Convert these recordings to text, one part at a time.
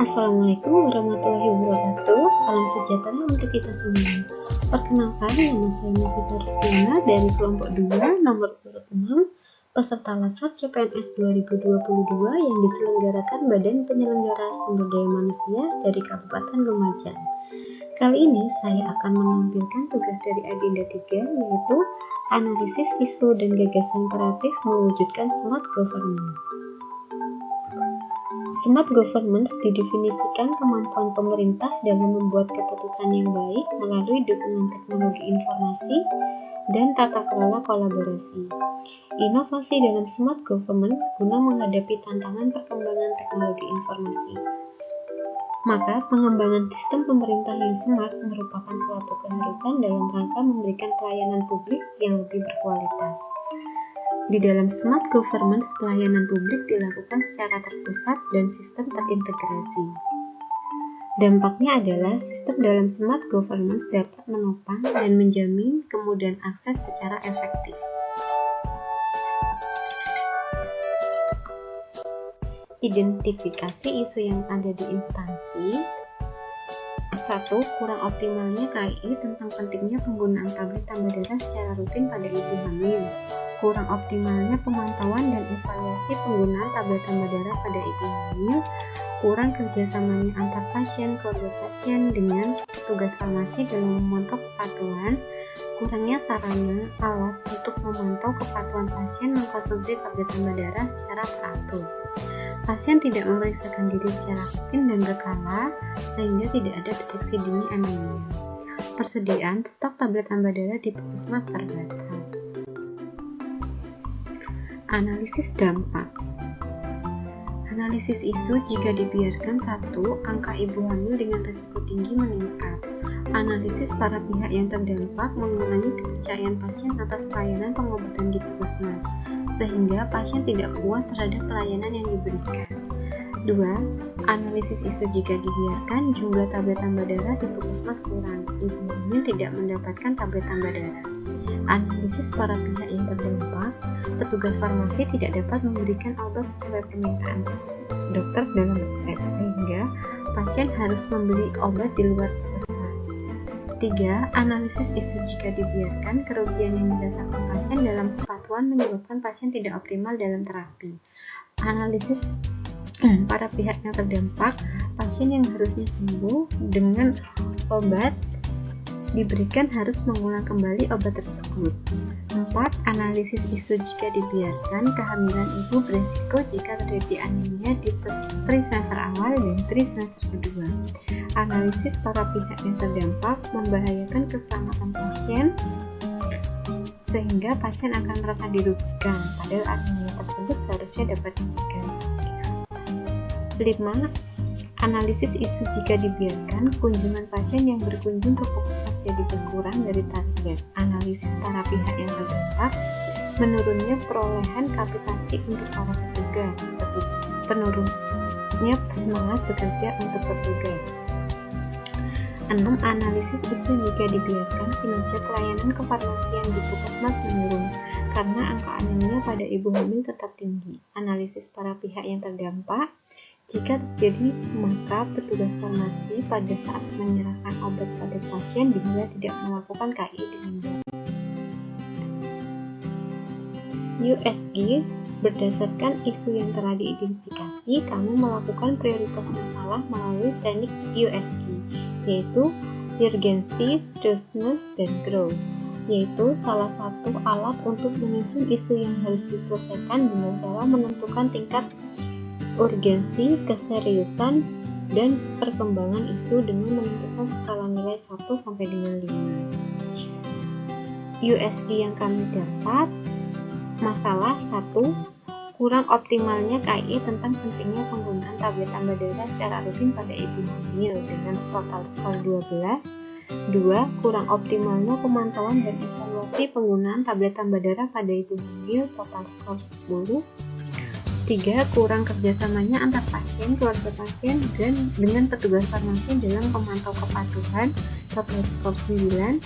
Assalamualaikum warahmatullahi wabarakatuh. Salam sejahtera untuk kita semua. Perkenalkan, nama saya Novita Rustiana dari kelompok 2 nomor urut 6 peserta Lasrat CPNS 2022 yang diselenggarakan Badan Penyelenggara Sumber Daya Manusia dari Kabupaten Lumajang. Kali ini saya akan menampilkan tugas dari agenda 3, yaitu analisis isu dan gagasan kreatif mewujudkan smart governance. Smart governance didefinisikan kemampuan pemerintah dalam membuat keputusan yang baik melalui dukungan teknologi informasi dan tata kelola kolaborasi. Inovasi dalam smart governance guna menghadapi tantangan perkembangan teknologi informasi. Maka, pengembangan sistem pemerintah yang smart merupakan suatu keharusan dalam rangka memberikan pelayanan publik yang lebih berkualitas. Di dalam smart governance, pelayanan publik dilakukan secara terpusat dan sistem terintegrasi. Dampaknya adalah sistem dalam smart governance dapat menopang dan menjamin kemudahan akses secara efektif. Identifikasi isu yang ada di instansi. 1. Kurang optimalnya KII tentang pentingnya penggunaan tablet tambah darah secara rutin pada ibu hamil. Kurang optimalnya pemantauan dan evaluasi penggunaan tablet tambah darah pada ibu hamil. Kurang kerjasamanya antar pasien, keluarga pasien dengan petugas farmasi dalam memantau kepatuhan. Kurangnya sarana alat untuk memantau kepatuhan pasien mengkonsumsi tablet tambah darah secara teratur. Pasien tidak memeriksakan diri secara rutin dan berkala, sehingga tidak ada deteksi dini anemia. Persediaan stok tablet tambah darah di puskesmas terbatas. Analisis dampak. Analisis isu jika dibiarkan. 1. Angka ibu hamil dengan risiko tinggi meningkat. Analisis para pihak yang terdampak mengurangi kepercayaan pasien atas pelayanan pengobatan di puskesmas, sehingga pasien tidak puas terhadap pelayanan yang diberikan. 2. Analisis isu jika dibiarkan, jumlah tablet tambah darah di puskesmas kurang, ibu hamil tidak mendapatkan tablet tambah darah. Analisis para pihak yang terdampak, petugas farmasi tidak dapat memberikan obat sesuai permintaan dokter dalam resep, sehingga pasien harus membeli obat di luar puskesmas. 3. Analisis isu jika dibiarkan, kerugian yang dirasakan pasien dalam kepatuhan menyebabkan pasien tidak optimal dalam terapi. Analisis para pihak yang terdampak, pasien yang harusnya sembuh dengan obat diberikan harus mengulang kembali obat tersebut. 4. Analisis isu jika dibiarkan, kehamilan ibu beresiko jika terjadi anemia di tri-semester awal dan tri-semester kedua. Analisis para pihak yang terdampak membahayakan keselamatan pasien sehingga pasien akan merasa dirugikan, padahal anemia tersebut seharusnya dapat dicegah. 5. Analisis isu jika dibiarkan, kunjungan pasien yang berkunjung ke puskesmas jadi berkurang dari target. Analisis para pihak yang terdampak, menurunnya perolehan kapitasi untuk para petugas, penurunnya semangat bekerja untuk petugas. 6. Analisis isu jika dibiarkan, kinerja pelayanan kefarmasian di puskesmas menurun karena angka anemia pada ibu hamil tetap tinggi. Analisis para pihak yang terdampak, jika terjadi, maka petugas farmasi pada saat menyerahkan obat pada pasien dinilai tidak melakukan KI dengan baik. USG, berdasarkan isu yang telah diidentifikasi, kami melakukan prioritas masalah melalui teknik USG, yaitu urgency, seriousness, dan growth, yaitu salah satu alat untuk menyusun isu yang harus diselesaikan dengan cara menentukan tingkat urgensi, keseriusan, dan perkembangan isu dengan menentukan skala nilai 1 sampai dengan 5. USG yang kami dapat, masalah 1. Kurang optimalnya KII tentang pentingnya penggunaan tablet tambah darah secara rutin pada ibu hamil dengan total skor 12. 2. Kurang optimalnya pemantauan dan evaluasi penggunaan tablet tambah darah pada ibu hamil total skor 10. 3. Kurang kerjasamanya antar pasien, keluarga pasien, dan dengan petugas farmasi dalam memantau kepatuhan total skor 9.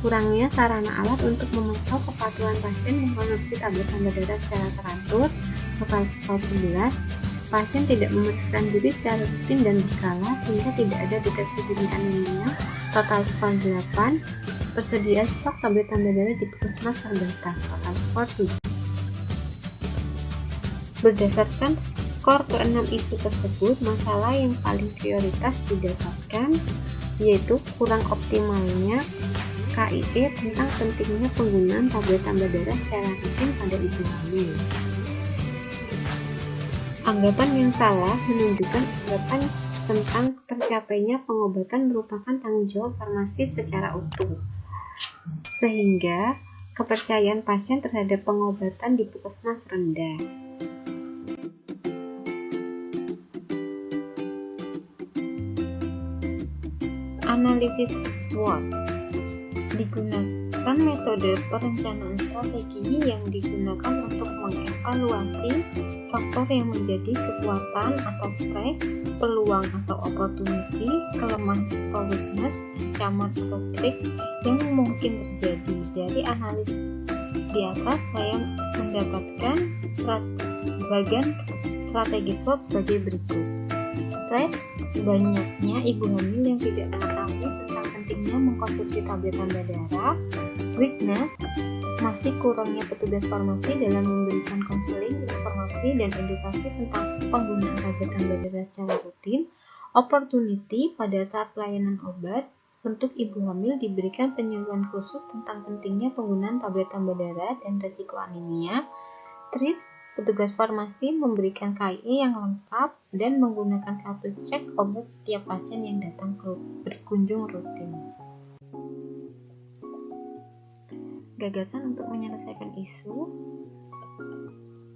Kurangnya sarana alat untuk memantau kepatuhan pasien mengkonsumsi tablet tambah darah secara teratur total skor 11. Pasien tidak memeriksakan diri secara rutin dan berkala sehingga tidak ada deteksi dini anemia. Total skor 8. Persediaan stok tablet tambah darah di puskesmas terdata. Total skor 7. Berdasarkan skor ke-6 isu tersebut, masalah yang paling prioritas didapatkan yaitu kurang optimalnya KIE tentang pentingnya penggunaan tablet tambah darah secara rutin pada ibu hamil. Anggapan yang salah menunjukkan anggapan tentang tercapainya pengobatan merupakan tanggung jawab farmasi secara utuh, sehingga kepercayaan pasien terhadap pengobatan di puskesmas rendah. Analisis SWOT. Digunakan metode perencanaan strategi yang digunakan untuk mengevaluasi faktor yang menjadi kekuatan atau strength, peluang atau opportunity, kelemahan atau weakness, ancaman atau threat yang mungkin terjadi. Dari analis di atas saya mendapatkan bagian strategi SWOT sebagai berikut. Strength, banyaknya ibu hamil yang tidak mengetahui tentang pentingnya mengkonsumsi tablet tambah darah. Weakness, masih kurangnya petugas farmasi dalam memberikan konseling, informasi, dan edukasi tentang penggunaan tablet tambah darah secara rutin. Opportunity, pada saat pelayanan obat untuk ibu hamil diberikan penyuluhan khusus tentang pentingnya penggunaan tablet tambah darah dan risiko anemia. Threat, petugas farmasi memberikan KIE yang lengkap dan menggunakan kartu cek obat setiap pasien yang datang berkunjung rutin. Gagasan untuk menyelesaikan isu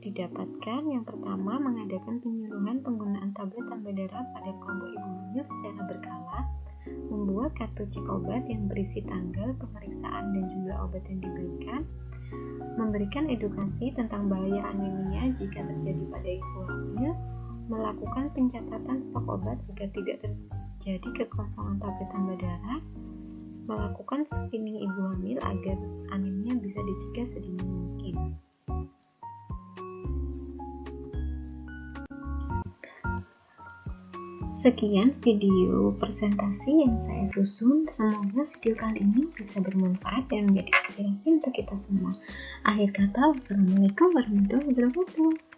didapatkan. Yang pertama, mengadakan penyuluhan penggunaan tablet tambah darah pada kelompok ibu hamil secara berkala, membuat kartu cek obat yang berisi tanggal, pemeriksaan, dan jumlah obat yang diberikan, memberikan edukasi tentang bahaya anemia jika terjadi pada ibu hamil, melakukan pencatatan stok obat agar tidak terjadi kekosongan tablet tambah darah, melakukan screening ibu hamil agar anemia bisa dicegah sedini mungkin. Sekian video presentasi yang saya susun. Semoga video kali ini bisa bermanfaat dan menjadi inspirasi untuk kita semua. Akhir kata, wassalamualaikum warahmatullahi wabarakatuh.